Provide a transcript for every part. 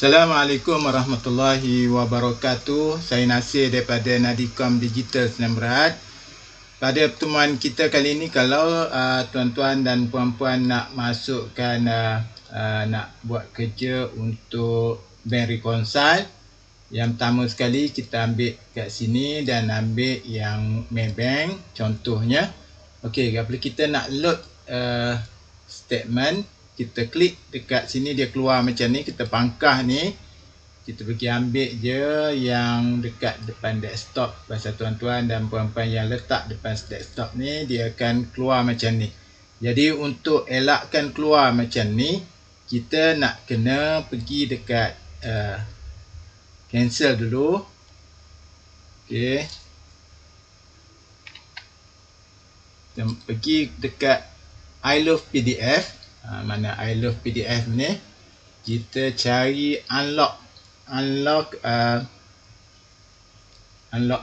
Assalamualaikum warahmatullahi wabarakatuh. Saya Nasir daripada Nadikom Digital Sdn Bhd. Pada pertemuan kita kali ini, kalau tuan-tuan dan puan-puan nak masukkan nak buat kerja untuk bank reconcile, yang pertama sekali kita ambil kat sini dan ambil yang Maybank contohnya. Okey, apabila kita nak load statement, kita klik dekat sini, dia keluar macam ni. Kita pangkah ni, kita pergi ambil je yang dekat depan desktop. Pasal tuan-tuan dan puan-puan yang letak depan desktop ni, dia akan keluar macam ni. Jadi untuk elakkan keluar macam ni, kita nak kena pergi dekat cancel dulu. Okey, kita pergi dekat I love PDF. Mana I love PDF ni, kita cari unlock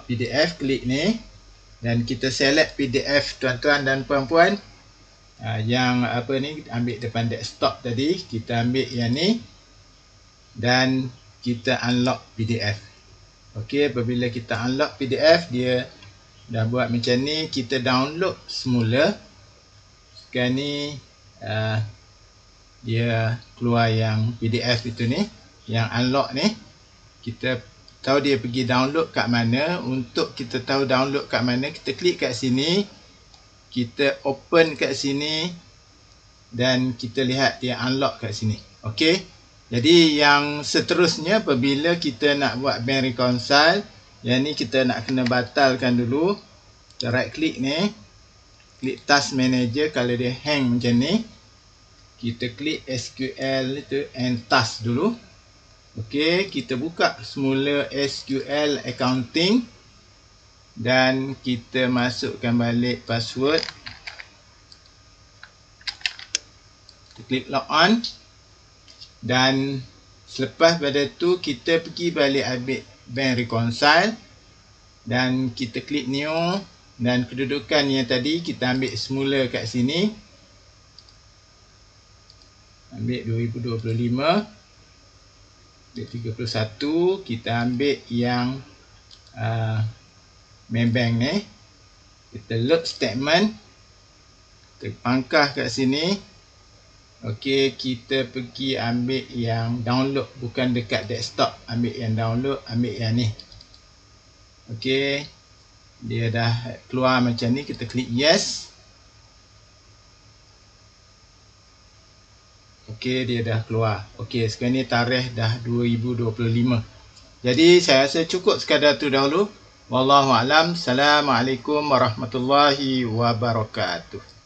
PDF, klik ni dan kita select PDF tuan-tuan dan puan-puan. Yang apa ni, ambil depan desktop tadi, kita ambil yang ni dan kita unlock PDF. Okey, apabila kita unlock PDF, dia dah buat macam ni. Kita download semula. Sekarang ni dia keluar yang PDF itu ni, yang unlock ni. Kita tahu dia pergi download kat mana. Untuk kita tahu download kat mana, kita klik kat sini, kita open kat sini dan kita lihat dia unlock kat sini. Okey, jadi yang seterusnya, apabila kita nak buat bank reconcile, yang ni kita nak kena batalkan dulu. Kita right click ni, klik task manager. Kalau dia hang macam ni, kita klik SQL itu and task dulu. Okey, kita buka semula SQL accounting dan kita masukkan balik password. Kita klik log on dan selepas pada tu kita pergi balik ambil bank reconcile dan kita klik new. Dan kedudukan yang tadi kita ambil semula kat sini. Ambil 2025. Ambil 31. Kita ambil yang Maybank ni. Kita load statement. Kita pangkah kat sini. Okey, kita pergi ambil yang download. Bukan dekat desktop. Ambil yang download. Ambil yang ni. Okey, dia dah keluar macam ni. Kita klik yes. Okey, dia dah keluar. Okey, sekarang ni tarikh dah 2025. Jadi saya rasa cukup sekadar tu dahulu. Wallahualam. Assalamualaikum warahmatullahi wabarakatuh.